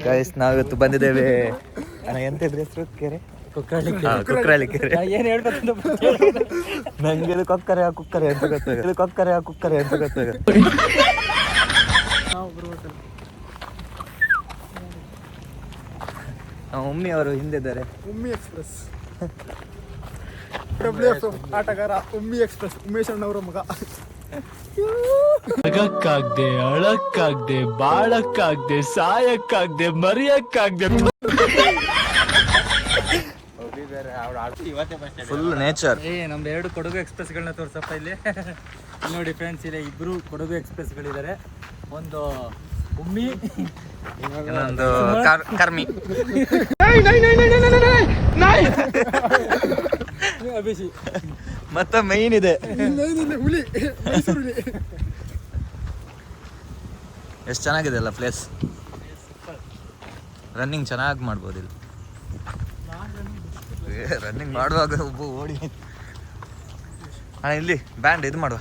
Guys ನಾವಿವತ್ತು ಬಂದಿದ್ದೇವೆ ಅಣ್ಣ ಎಂತ ಇದ್ರೆ ಹೆಸರು ಕೆರೆ ಕುಕ್ಕರಳ್ಳಿ ಕೆರೆ ಏನು ಹೇಳ್ಬೇಕಂತ ನಂಗೆ ಇದು ಕೊಕ್ಕರೆ ಕುಕ್ಕರೆ ಅಂತ ಗೊತ್ತಾಗ ಇದು ಕೊಕ್ಕರೆ ಕುಕ್ಕರೆ ಅಂತ ಗೊತ್ತಾಗ ಉಮ್ಮಿ ಅವರು ಹಿಂದೆ ಇದ್ದಾರೆ. ಉಮ್ಮಿ ಎಕ್ಸ್ಪ್ರೆಸ್ ಆಟಗಾರ ಉಮ್ಮಿ ಎಕ್ಸ್ಪ್ರೆಸ್ ಉಮೇಶ್ ಅಣ್ಣವರ ಮಗ. ಜಗಕ್ಕಾಗ್ದೆ ಅಳಕ್ಕಾಗ್ದೆ ಬಾಳಕ್ಕಾಗ್ದೆ ಸಾಯಕ್ಕಾಗ್ದೆ ಮರಿಯಕ್ಕಾಗ್ದೆ ಫುಲ್ ನೇಚರ್. ನಮ್ದು 2 ಕೊಡಗು ಎಕ್ಸ್ಪ್ರೆಸ್ಗಳನ್ನ ತೋರ್ಸಪ್ಪ ಇಲ್ಲಿ. ನೋಡಿ ಫ್ರೆಂಡ್ಸ್, ಇಲ್ಲಿ 2 ಕೊಡಗು ಎಕ್ಸ್ಪ್ರೆಸ್ಗಳಿದ್ದಾರೆ. ಒಂದು ಉಮ್ಮಿ, ಇನ್ನೊಂದು ಕರ್ಮಿ. ಅಭಿಷಿ ಮತ್ತೆ ಮೈನ್ ಇದೆ. ಹುಲಿ, ಮೈಸೂರು ಹುಲಿ. ಎಷ್ಟು ಚೆನ್ನಾಗಿದೆ ಅಲ್ಲ ಪ್ಲೇಸ್. ರನ್ನಿಂಗ್ ಚೆನ್ನಾಗಿ ಮಾಡ್ಬೋದು ಇಲ್ಲಿ. ರನ್ನಿಂಗ್ ಮಾಡುವಾಗ ಒಬ್ಬ ಓಡಿ ಇಲ್ಲಿ ಬ್ಯಾಂಡ್ ಇದು ಮಾಡುವ.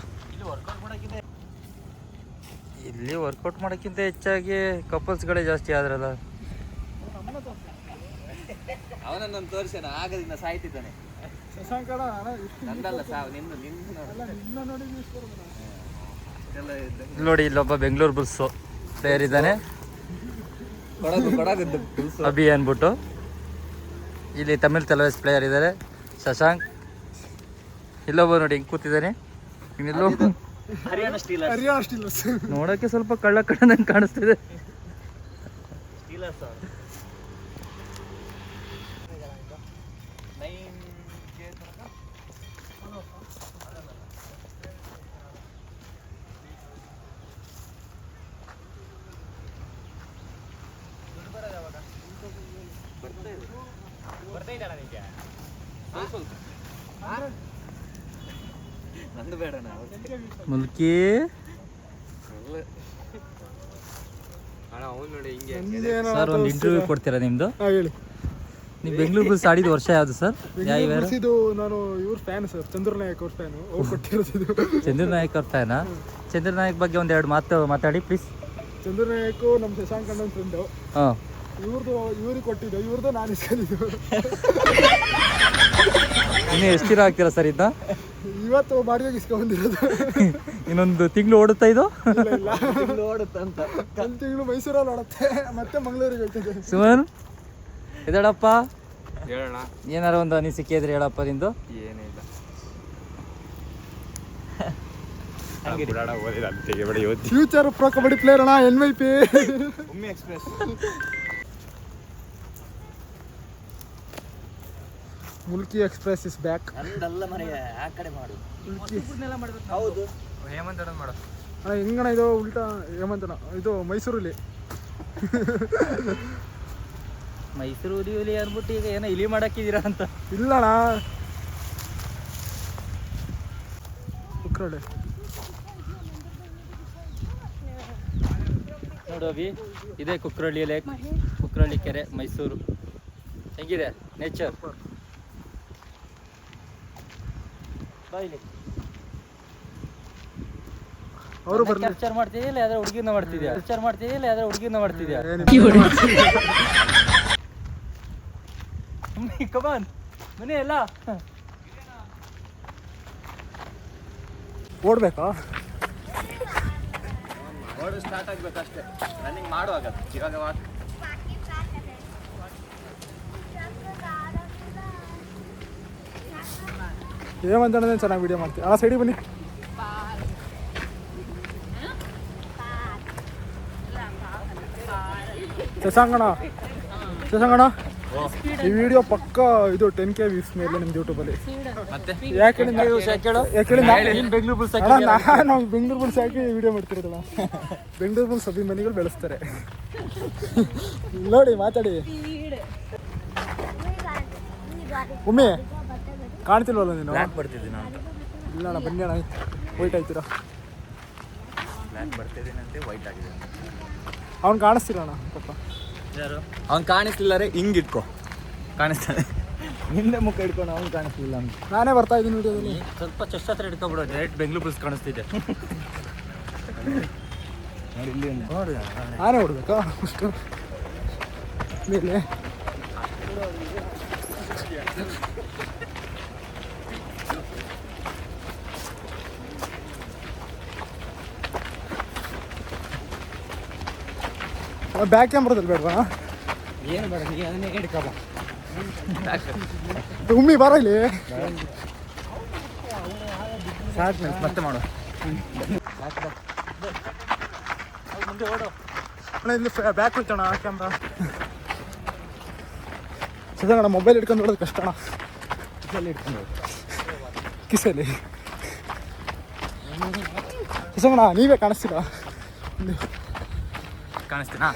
ಇಲ್ಲಿ ವರ್ಕೌಟ್ ಮಾಡೋಕ್ಕಿಂತ ಹೆಚ್ಚಾಗಿ ಕಪಲ್ಸ್ಗಳೇ ಜಾಸ್ತಿ ಆದ್ರಲ್ಲ. ಅವನನ್ನು ತೋರಿಸೋಣ, ಆಗದಿಂದ ಸಾಯ್ತಿದ್ದಾನೆ. ನೋಡಿ, ಇಲ್ಲೊಬ್ಬ ಬೆಂಗಳೂರು ಬುಲ್ಸ್ ಪ್ಲೇಯರ್ ಇದ್ದಾನೆ, ಅಭಿ ಅಂದ್ಬಿಟ್ಟು. ಇಲ್ಲಿ ತಮಿಳ್ ತಲವೇಸ್ ಪ್ಲೇಯರ್ ಇದ್ದಾರೆ, ಶಶಾಂಕ್. ಇಲ್ಲೊಬ್ಬ ನೋಡಿ ಹಿಂಗೆ ಕೂತಿದ್ದಾನೆ. ಇನ್ನೆಲ್ಲೋ ಹರಿಯಾಣ ಸ್ಟೀಲರ್ಸ್. ನೋಡೋಕ್ಕೆ ಸ್ವಲ್ಪ ಕಳ್ಳ ಕಳ್ಳದಂಗೆ ಕಾಣಿಸ್ತಿದೆ. ಮುಲ್ಕಿ ಸರ್, ಒಂದು ಇಂಟರ್ವ್ಯೂ ಕೊಡ್ತೀರಾ ನಿಮ್ದು? ಹೇಳಿ. ನೀವು ಬೆಂಗಳೂರು ಬುಲ್ಸ್ ಆಡಿದ ವರ್ಷ ಯಾವುದು ಸರ್? ಇದು ನಾನು ಇವ್ರ ಫ್ಯಾನ್ ಸರ್, ಚಂದ್ರನಾಯಕ್ ಅವ್ರ ಫ್ಯಾನು. ಅವ್ರು ಕೊಟ್ಟಿರೋದು ಚಂದ್ರನಾಯಕ್ ಅವ್ರ ಫ್ಯಾನಾ? ಚಂದ್ರನಾಯಕ್ ಬಗ್ಗೆ ಒಂದೆರಡು ಮಾತು ಮಾತಾಡಿ ಪ್ಲೀಸ್. ಚಂದ್ರನಾಯಕ್ ನಮ್ಮ ಶಶಾಂಕ್ ಅಣ್ಣನ ಫ್ರೆಂಡು. ಹಾಂ, ಇವ್ರಿಗೆ ಕೊಟ್ಟಿದ್ದು, ಇವ್ರದ್ದು ನಾನು ಇಸ್ಕೊಂಡಿದ್ದು. ಇನ್ನು ಎಷ್ಟು ದಿನ ಆಗ್ತೀರಾ ಸರ್ ಇದನ್ನ? ಇವತ್ತು ಬಾಡಿಗೆ ಇಸ್ಕೊಂಡಿರೋದು. ಇನ್ನೊಂದು ತಿಂಗಳು ಓಡುತ್ತಾ ಇದು? ಓಡುತ್ತಂತ. ಒಂದು ತಿಂಗಳು ಮೈಸೂರಲ್ಲಿ ಓಡುತ್ತೆ, ಮತ್ತೆ ಮಂಗಳೂರಿಗೆ ಹೋಗ್ತದೆ. ಸುಮನ್ ಇದಾಡಪ್ಪ, ಹೇಳೋಣ. ಏನಾರ ಒಂದು ಅನಿಸಿಕೆ ಇದ್ರೆ ಹೇಳಪ್ಪ ನಿಂದು. ಏನಿಲ್ಲ, ಫ್ಯೂಚರ್ ಪ್ರೊ ಕಬಡ್ಡಿ ಪ್ಲೇಯರ್ ಅಣ್ಣ, MVP. ಉಮ್ಮಿ express. Mulki express is back. ನಂದಲ್ಲ ಮನೆಯ ಆ ಕಡೆ ಮಾಡು. ಹೌದು, ಹೇಮಂತ್ ಮಾಡು. ಅಣ್ಣ ಹೆಂಗಣ ಇದು ಉಲ್ಟಾ ಹೇಮಂತನ, ಇದು ಮೈಸೂರಲ್ಲಿ. ಮೈಸೂರು ಹುಲಿ ಅಂದ್ಬಿಟ್ಟು ಈಗ ಏನೋ ಇಲಿ ಮಾಡಾಕಿದ್ದೀರಾ ಅಂತ. ಇಲ್ಲಣ್ಣ, ಕುಕ್ಕರಳ್ಳಿ ನೋಡು ಅಭಿ, ಇದೇ ಕುಕ್ಕರಳ್ಳಿ ಲೇಕ್, ಕುಕ್ಕರಳ್ಳಿ ಕೆರೆ, ಮೈಸೂರು. ಹೆಂಗಿದೆ ನೇಚರ್? ಅವರು ಕ್ಯಾಪ್ಚರ್ ಮಾಡ್ತಿದ್ಯಾ ಇಲ್ಲ ಯಾವ್ದಾರ ಹುಡುಗಿನ ಮಾಡ್ತಿದ್ಯಾ? ಕ್ಯಾಪ್ಚರ್ ಮಾಡ್ತಿದ್ಯಾ ಇಲ್ಲ ಯಾವ್ದಾರ ಹುಡುಗಿನ ಮಾಡ್ತಿದ್ಯಾ? ಕಮಾನ್ ಮನೆ ಎಲ್ಲ ಓಡ್ಬೇಕಾ? ಓಡು ಸ್ಟಾರ್ಟ್ ಆಗ್ಬೇಕಷ್ಟೇ, ರನ್ನಿಂಗ್ ಮಾಡುವಾಗ ಇವಾಗ ಹೇಮಂತಣ್ಣ ಚೆನ್ನಾಗಿ ವಿಡಿಯೋ ಮಾಡ್ತೀವಿ. ಅಣ್ಣ ಸೈಡಿಗೆ ಬನ್ನಿ. ಶಶಾಂಕಣ, ಈ ವಿಡಿಯೋ ಪಕ್ಕ ಇದು 10K ವ್ಯೂಸ್ ಮೇಲೆ ನಿಮ್ದು ಯೂಟ್ಯೂಬಲ್ಲಿ. ಯಾಕೆ ಬೆಂಗಳೂರು ಬುಲ್ಸ್ ನಾವು ಬೆಂಗಳೂರು ಬುಲ್ಸ್ ಹಾಕಿ ವಿಡಿಯೋ ಮಾಡ್ತಿರೋದಲ್ಲ. ಬೆಂಗಳೂರು ಬುಲ್ಸ್ ಅಭಿಮಾನಿಗಳು ಬೆಳೆಸ್ತಾರೆ. ನೋಡಿ ಮಾತಾಡಿ. ಒಮ್ಮೆ ಕಾಣ್ತಿಲ್ವಲ್ಲ ನೀನು? ಬರ್ತಿದ್ದೀನಿ ಅಂತ. ಇಲ್ಲ ಅಣ್ಣ, ಬನ್ನಿ ಅಣ್ಣ, ವೈಟ್ ಆಯ್ತೀರಾ? ಬ್ಲ್ಯಾಕ್ ಬರ್ತಿದ್ದೀನಂತೆ, ವೈಟ್ ಆಗಿದೆ. ಅವ್ನು ಕಾಣಿಸ್ತಿರೋಣ ಪಾಪ. ಯಾರು ಅವ್ನು ಕಾಣಿಸ್ಲಿಲ್ಲ ರೇ, ಹಿಂಗೆ ಇಟ್ಕೊ, ಕಾಣಿಸ್ತಾನೆ. ನಿಂದೆ ಮುಖ ಹಿಡ್ಕೊಂಡು ಅವ್ನು ಕಾಣಿಸ್ಲಿಲ್ಲ ಅಂತ. ನಾನೇ ಬರ್ತಾ ಇದ್ದೀನಿ ವಿಡಿಯೋದಲ್ಲಿ. ಸ್ವಲ್ಪ ಚೆಸ್ಟ್ ಹತ್ರ ಹಿಡ್ಕೊಬಿಡೋ, ಡೈರೆಕ್ಟ್ ಬೆಂಗಳೂರು ಬುಲ್ಸ್ ಕಾಣಿಸ್ತಿದೆ. ನೋಡಿ ಇಲ್ಲಿ ನೋಡಿ, ನಾನೇ ಹೊಡ್ಬೇಕಾ ಅಷ್ಟು? ಮೇಲೆ. ಬ್ಯಾಕ್ ಕ್ಯಾಮ್ರಾದಲ್ಲಿ ಬೇಡವಾ? ಏನು ಬೇಡ, ನೀ ಅದನ್ನೇ ಹಿಡ್ಕಬ. ಉಮ್ಮಿ ಬರ ಇಲ್ಲಿ. ಸಾಕು, ಮತ್ತೆ ಮಾಡು. ಮುಂದೆ ಓಡು. ಅಣ್ಣ ಇಲ್ಲಿ ಬ್ಯಾಕ್ ಹೋಯ್ತಣ್ಣ ಕ್ಯಾಮ್ರಾ. ಸದಾ ಮೊಬೈಲ್ ಹಿಡ್ಕೊಂಡು ನೋಡೋದು ಕಷ್ಟ ಅಣ್ಣ. ಕಿಸಲ್ಲಿ ಸುಮ್ಮಣ ನೀವೇ ಕಾಣಿಸ್ತೀರ. ಕಾಣಿಸ್ತೀನಾ?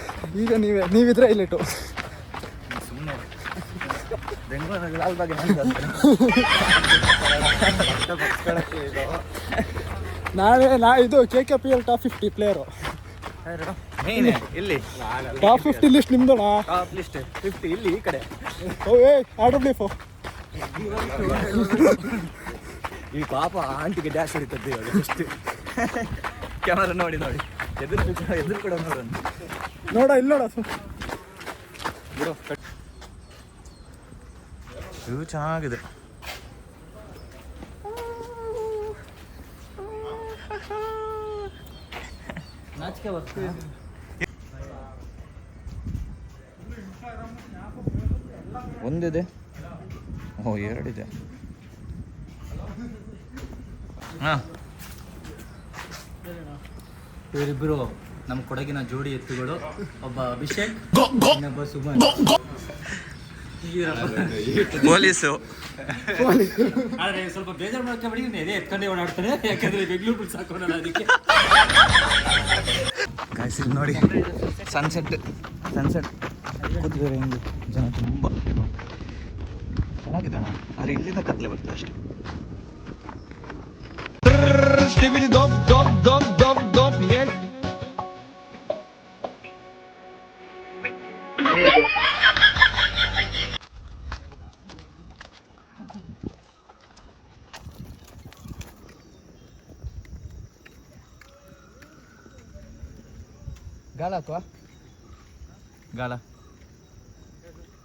ಈಗ ನೀವಿದ್ರೆ ಇಲ್ಲಿಟ್ಟು ಸುಮ್ಮನೆ ಬೆಂಗಳೂರಲ್ಲಿ ಲಾಲ್ಬಾಗ್ ಇದು KKPL ಟಾಪ್ 50 ಪ್ಲೇಯರು. ಇಲ್ಲಿ ಟಾಪ್ 50 ಲಿಸ್ಟ್ ನಿಮ್ದಣ್ಣ. ಟಾಪ್ ಲಿಸ್ಟ್ 50 ಇಲ್ಲಿ ಈ ಕಡೆ. RW4 ಈ ಪಾಪ ಆಂಟಿಗೆ ಡ್ಯಾಶ್ ಹೊಡಿತದ್ದು ಇವಾಗ. ಎಷ್ಟು ಕ್ಯಾಮರಾ ನೋಡಿ ಎದುರು ಕೂಡ ನೋಡೋಣ. ನೋಡ ಇಲ್ಲಿ ನೋಡ. ಇದು ಚೆನ್ನಾಗಿದೆ. ನಾಚಿಕೆ ಬರ್ತದೆ. ಒಂದಿದೆ, ಎರಡಿದೆ. ಹಾಂ, ಇವರಿಬ್ಬರು ನಮ್ಮ ಕೊಡಗಿನ ಜೋಡಿ ಎತ್ತುಗಳು. ಒಬ್ಬ ಅಭಿಷೇಕ್, ಇನ್ನೊಬ್ಬ ಸುಮನ್. ಪೊಲೀಸು. ಆದರೆ ಸ್ವಲ್ಪ ಬೇಜಾರು ಮಾಡ್ಕೊಬೇಡಿ, ಇದೇ ಎತ್ಕೊಂಡೇ ಓಡಾಡ್ತಾನೆ. ಯಾಕಂದ್ರೆ ಬೆಂಗಳೂರು ಬಿಟ್ಟು ಸಾಕೋಣ ಅದಕ್ಕೆ. ಗಾಯ್ಸ್ ಇಲ್ಲಿ ನೋಡಿ, ಸನ್ಸೆಟ್ ಕೂತಿದ್ದಾರೆ ಹಿಂಗೆ ಜನ ತುಂಬ ಚೆನ್ನಾಗಿದೆ ಅಣ್ಣ. ಆದರೆ ಇಲ್ಲಿಂದ ಕತ್ಲೆ ಬರ್ತದೆ ಅಷ್ಟೇ. ಗಾಳ ಅಥವಾ ಗಾಳ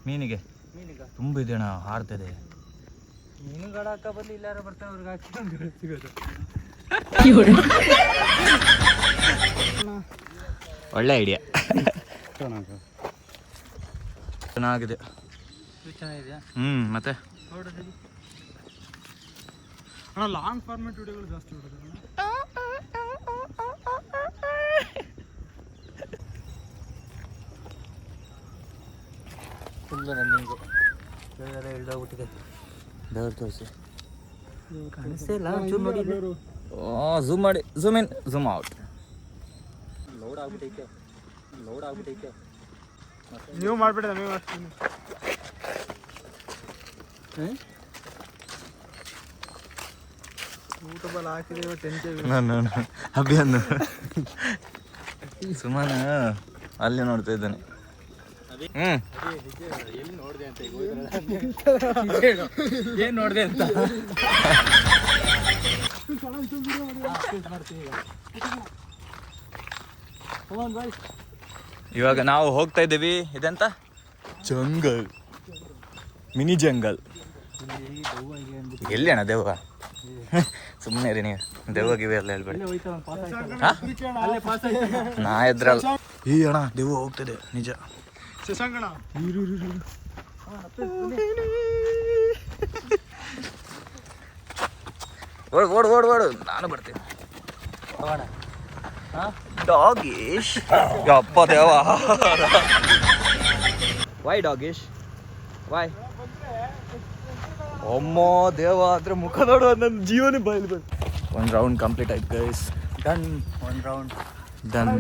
ಮೀನಿಗೆ ತುಂಬ ಇದೆ ಅಣ್ಣ, ಹಾರ್ತದೆ. ಮೀನುಗಾಡ ಹಾಕ ಬರಲಿ, ಇಲ್ಲಾರ ಬರ್ತಾರೆ ಅವ್ರಿಗೆ ಹಾಕಿ ಸಿಗೋದು. ಒಳ್ಳೆ ಐಡಿಯಾ. ಚೆನ್ನಾಗಿದೆ. ಚೆನ್ನಾಗಿದೆಯಾ? ಮತ್ತೆ ಅಣ್ಣ ಲಾಂಗ್ ಫಾರ್ಮೆಟ್ ವಿಡಿಯೋಗಳು ಜಾಸ್ತಿ ನೋಡೋದು. ತುಂಬ ರನ್ನಿಂಗು ಇಳ್ದೋಗ್ಬಿಟ್ಟಿದೆ. ದೇವ್ರು ತೋರಿಸಿ. ಕಾಣಿಸ್ತೇ ಇಲ್ಲ, ಚೂರು ನೋಡಿ. ಝೂಮ್ ಮಾಡಿ, zoom in, zoom out. Load ಆಗ್ಬಿಟ್ಟೈತೆ. ನೀವು ಮಾಡ್ಬಿಡಿ, ನಮಗೆ ಮಾಡ್ತೀನಿ. ಯೂಟ್ಯೂಬಲ್ಲಿ ಹಾಕಿದೆ 10K. ನಾನು ಅಭಿಯನ್ನು ಸುಮಾನ ಅಲ್ಲಿ ನೋಡ್ತಾ ಇದ್ದಾನೆ. ಎಲ್ಲಿ ನೋಡಿದೆ ಅಂತ ಏನು ನೋಡಿದೆ ಅಂತ ಇವಾಗ ನಾವು ಹೋಗ್ತಾ ಇದ್ದೀವಿ. ಇದೆಂತ ಜಂಗಲ್, ಮಿನಿ ಜಂಗಲ್. ಎಲ್ಲಿ ಅಣ್ಣ ದೆವ್ವ? ಸುಮ್ಮನೆ ರೀ ನೀವು, ದೆವ್ವ ಗಿವೆ ಎಲ್ಲ ಹೇಳ್ಬೇಡಿ. ನಾ ಎದ್ರಲ್ಲ. ಈ ಅಣ್ಣ ದೆವ್ವ ಹೋಗ್ತದೆ ನಿಜ. ಶಶಾಂಕಣ ಓಡು, ನಾನು ಬರ್ತೀನಿ. ಡಾಗೀಶ್, ಅಪ್ಪ ದೇವ. Y ಡಾಗೀಶ್, Y? ಅಮ್ಮೋ ದೇವ, ಅದ್ರ ಮುಖ ನೋಡುವ, ನನ್ನ ಜೀವನ ಬಯಲ್ಬೇಕು. ಒಂದು ರೌಂಡ್ ಕಂಪ್ಲೀಟ್ ಆಯ್ತು ಗೈಸ್. ಡನ್. ಒಂದು ರೌಂಡ್ ಡನ್.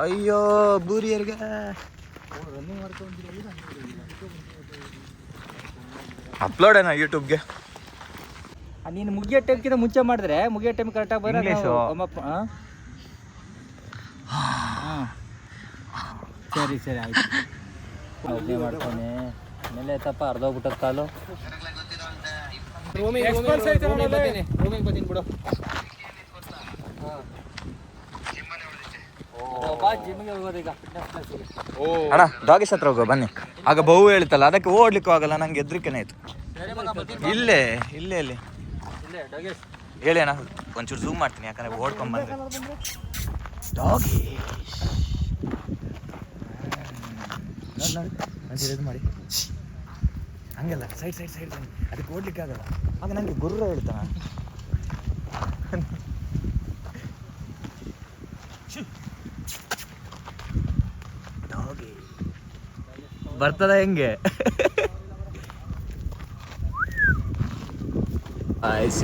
ಅಯ್ಯೋ ಬೂರಿಯರ್ಗೆ ಅಪ್ಲೋಡ್ ಏನೋ ಯೂಟ್ಯೂಬ್ಗೆ. ನೀನು ಮುಗಿಯೋ ಟೈಮ್ಕಿಂತ ಮುಂಚೆ ಮಾಡಿದ್ರೆ ಮುಗಿಯೋ ಟೈಮ್ ಕರೆಕ್ಟಾಗಿ ಬರೋದು. ಇಂಗ್ಲೀಷು. ಸರಿ ಆಯ್ತು. ಮಾಡ್ತಾನೆ ಮೇಲೆ ತಪ್ಪ ಅರ್ಧೋಗ್ಬಿಟ್ಟದ ಕಾಲು. ಎಕ್ಸ್ಪಲ್ಸ್ ಐತೆ ನೋಡಲ್ಲ. ರೂಮಿಗೆ ಬರ್ತೀನಿ ಬಿಡು. ಜಿಮ್ಗೆ ಹೋಗೋದು ಈಗ ಫಿಟ್ನೆಸ್ ಕ್ಲಾಸಿಗೆ. ಅಣ್ಣ ಡಾಗಿಸ್ ಹತ್ರ ಹೋಗೋ ಬನ್ನಿ. ಆಗ ಬಹು ಹೇಳ್ತಲ್ಲ ಅದಕ್ಕೆ ಓಡ್ಲಿಕ್ಕೂ ಆಗಲ್ಲ, ನಂಗೆ ಹೆದ್ರಿಕೆನೆ ಆಯ್ತು. ಇಲ್ಲೇ ಇಲ್ಲೇ ಇಲ್ಲಿ ಇಲ್ಲೇ ಡಗೇಶ್ ಹೇಳಿ ಅಣ್ಣ, ಒಂಚೂರು ಝೂಮ್ ಮಾಡ್ತೀನಿ ಯಾಕಂದ್ರೆ ಓಡ್ಕೊಂಬಂದ್ರೆ. ಡಾಗೀಸ್ ಇದು ಮಾಡಿ ಹಂಗೆಲ್ಲ ಸೈಡ್ ಸೈಡ್ ಸೈಡ್ ಅದಕ್ಕೆ ಓಡ್ಲಿಕ್ಕೆ ಆಗಲ್ಲ. ಆಗ ನನಗೆ ಗುರ್ರ ಹೇಳ್ತಾನ. ಬರ್ತದ ಹೆಂಗೆ?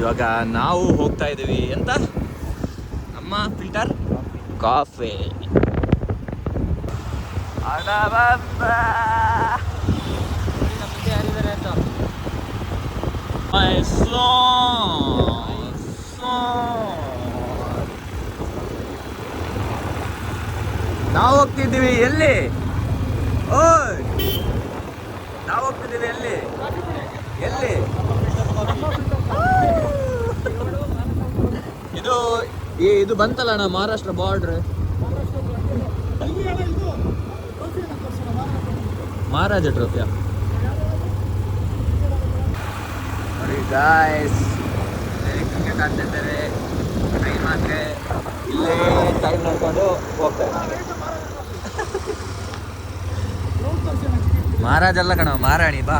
ಇವಾಗ ನಾವು ಹೋಗ್ತಾ ಇದ್ದೀವಿ ಎಂತ ನಮ್ಮ ಫಿಲ್ಟರ್ ಕಾಫಿ. ಯಾರಿದ್ದಾರೆ ಅಂತ ನಾವು ಹೋಗ್ತಿದ್ದೀವಿ ಎಲ್ಲಿ? ಓಯ್ ನಾವು ಹೋಗ್ತಿದ್ದೀವಿ ಎಲ್ಲಿ? ಎಲ್ಲಿ? ಇದು ಬಂತಲ್ಲ ಅಣ್ಣ ಮಹಾರಾಷ್ಟ್ರ ಬಾರ್ಡ್ರ್, ಮಹಾರಾಜ ಟ್ರೋಫಿಯ. ನೋಡಿ ಗಾಯ್ಸ್, ಕ್ರಿಕೆಟ್ ಆಡ್ತಿದ್ದಾರೆ. ಟ್ರೈನ್ ಮಾತ್ರ ಇಲ್ಲೇ ಟೈಮ್ ನೋಡ್ಕೊಂಡು ಹೋಗ್ತಾರೆ. ಮಹಾರಾಜ ಅಲ್ಲ ಕಣ, ಮಹಾರಾಣಿ. ಬಾ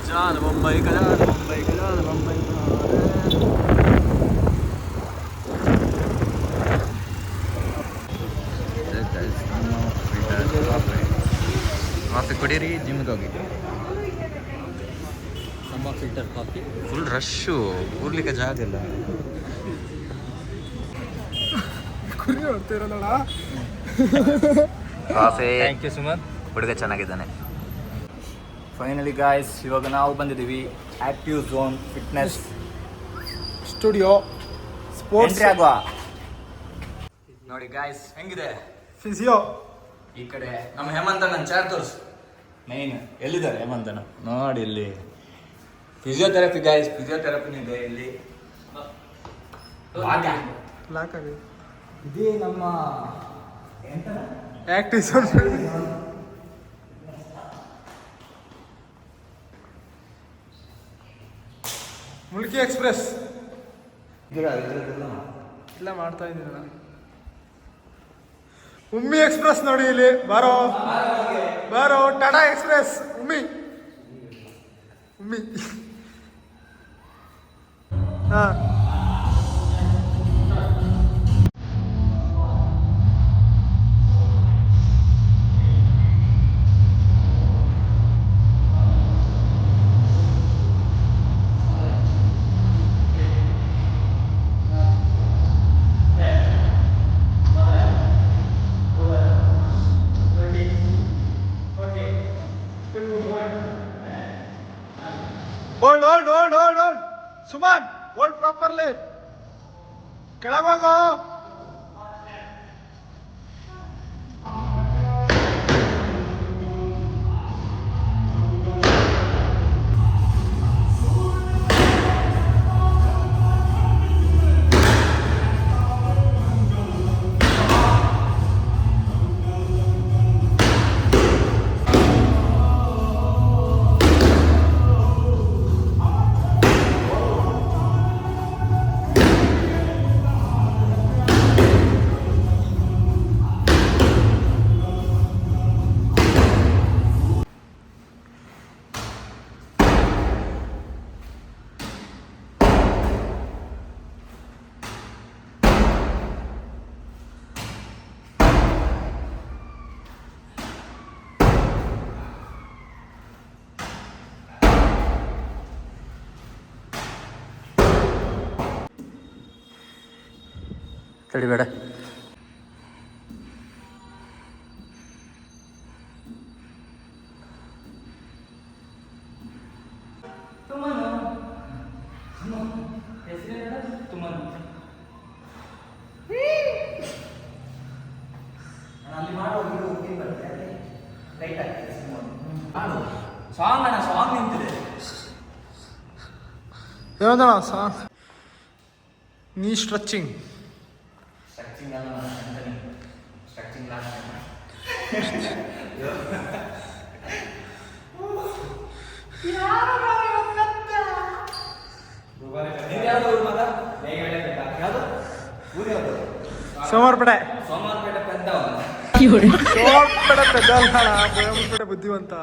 ಜಾನ್ ಮುಂಬೈ ಕಜಾನ್ ಮುಂಬೈ ಕಜಾನ್ ಮುಂಬೈ. ಕಾಫಿ ಕುಡೀರಿ, ಜಿಮ್ಗೆ ಹೋಗಿ. ನಮ್ಮ ಫಿಲ್ಟರ್ ಕಾಫಿ ಫುಲ್ ರಶ್ಶು, ಕೂರ್ಲಿಕ್ಕೆ ಜಾಗ ಇಲ್ಲ. ಕುರಿ ಹೊಡ್ತಿರೋದಲ್ಲ. Coffee thank you Suman. ಹುಡುಗ ಚೆನ್ನಾಗಿದ್ದಾನೆ. ಫೈನಲಿ ಗಾಯ್ಸ್, ಇವಾಗ ನಾವು ಬಂದಿದ್ದೀವಿ active zone fitness studio sports entry ಆಗುವ. ನೋಡಿ ಗಾಯ್ಸ್ ಹೆಂಗಿದೆ ಫಿಸಿಯೋ. ಈ ಕಡೆ ನಮ್ಮ ಹೇಮಂತನ ಚಾರ್ ತೋರಿಸು. ಮೈನ್ ಎಲ್ಲಿದ್ದಾರೆ ಹೇಮಂತನ? ನೋಡಿ ಇಲ್ಲಿ ಫಿಸಿಯೋಥೆರಪಿ ಗಾಯ್ಸ್, ಫಿಸಿಯೋಥೆರಪಿನೂ ಇದೆ ಇಲ್ಲಿ. ಲಾಕ್ ಆಗಿದೆ. ಇದೇ ನಮ್ಮ ಆಕ್ಟಿವ್ ಝೋನ್. ಮುಲ್ಕಿ ಎಕ್ಸ್ಪ್ರೆಸ್ ಇಲ್ಲ ಮಾಡ್ತಾ ಇದ್ದೀನಲ್ಲ. ಉಮ್ಮಿ ಎಕ್ಸ್ಪ್ರೆಸ್ ನೋಡಿ ಇಲ್ಲಿ. ಬಾರೋ ಬಾರೋ, ಟಾಟಾ ಎಕ್ಸ್ಪ್ರೆಸ್ ಉಮ್ಮಿ ಉಮ್ಮಿ. ಹಾಂ hold. Suman, hold properly. ಕೆಳಗೋಗು. ತಡಿಬೇಡ. ಸಾಂಗ್ ಸಾಂಗ್ ನಿಂತಿದೆ. ಏನಂದಣ ನೀ ಸ್ಟ್ರೆಚಿಂಗ್ ಸ್ಟ್ರೆಚಿಂಗ್ ಅಲ್ಲ, ಸ್ಟ್ರೆಚಿಂಗ್ ಸೋಮಾರ್ಪೇಟೆ ಸೋಮವಾರಪೇಟೆ ಪೆದ್ದ. ಸೋಮಾರ್ಪೇಟೆ ಪೆದ್ದ ಅಲ್ಲ ಕೋಯಂಬತ್ತೂರು ಬುದ್ಧಿವಂತ.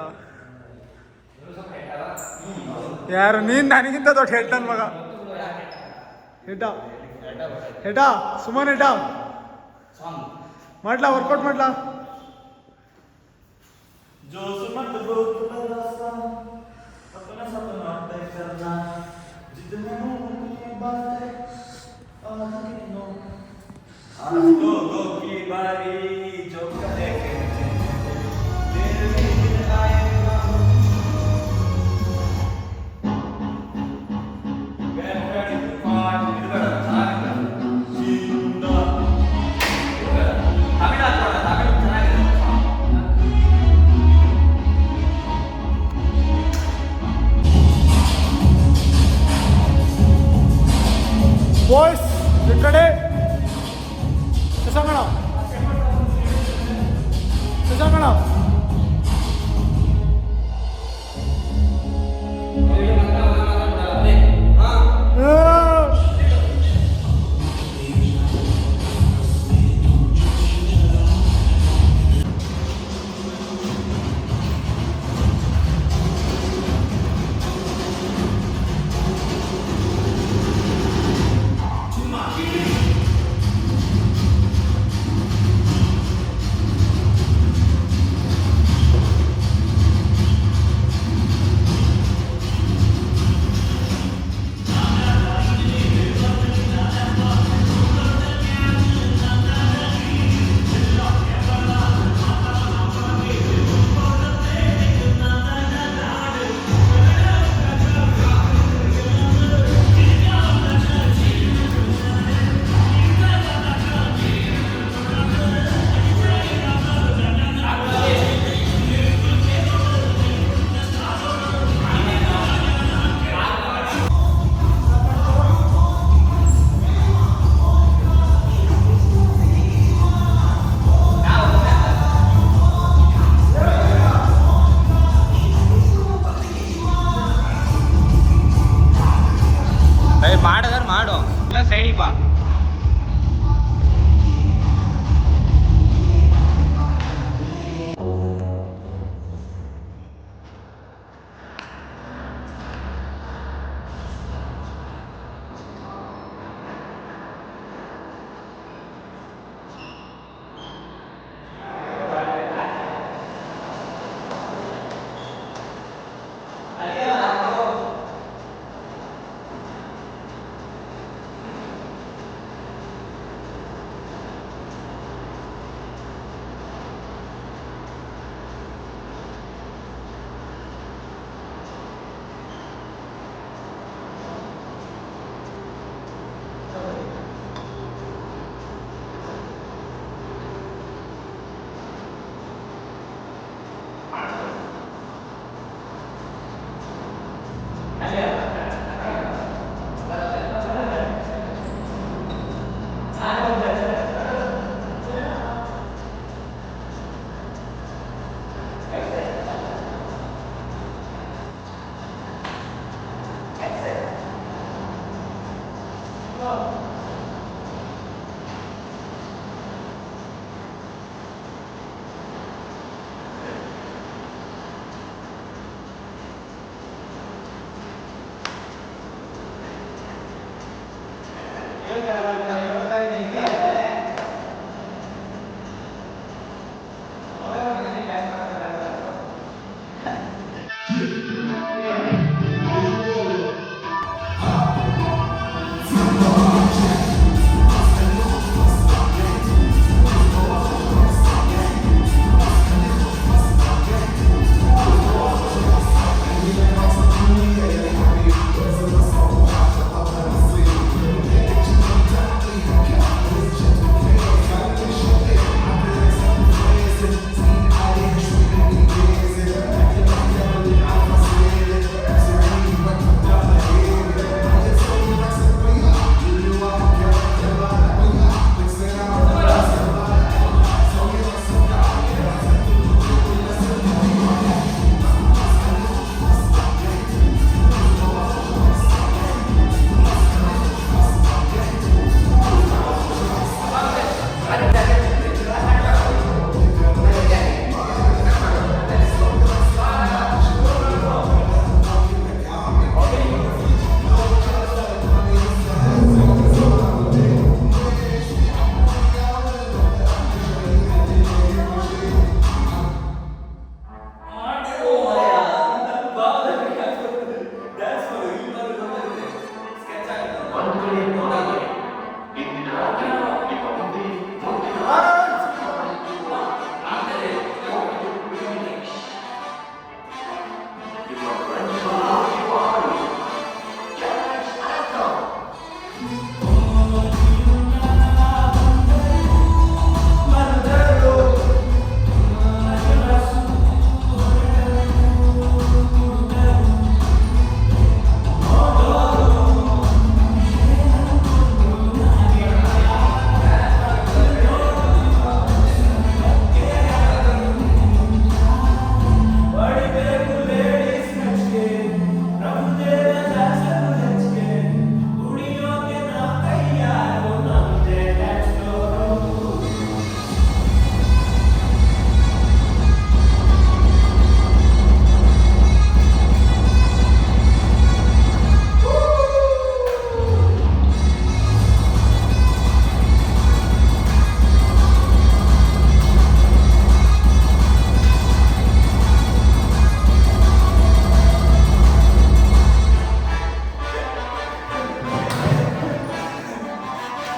ಯಾರು ನೀನ್ ನನಗಿಂತ ದೊಡ್ಡ ಹೆಡ್ ನನ್ ಮಗ. ಹೆಡ್ಡ ಸುಮನ್ ಹೆಡ್ಡ ಮಾಡ್ಲಾ ವರ್ಕೌಟ್ ಮಾಡ್ಲಾ. ಬಾಯ್ಸ್ ರೆಡಿ ಶಶಾಂಕಣ ಶಶಾಂಕಣ ಮಾಡಿದ್ರೆ ಮಾಡು, ಇಲ್ಲ ಸೈಡಿಗೆ ಬಾ.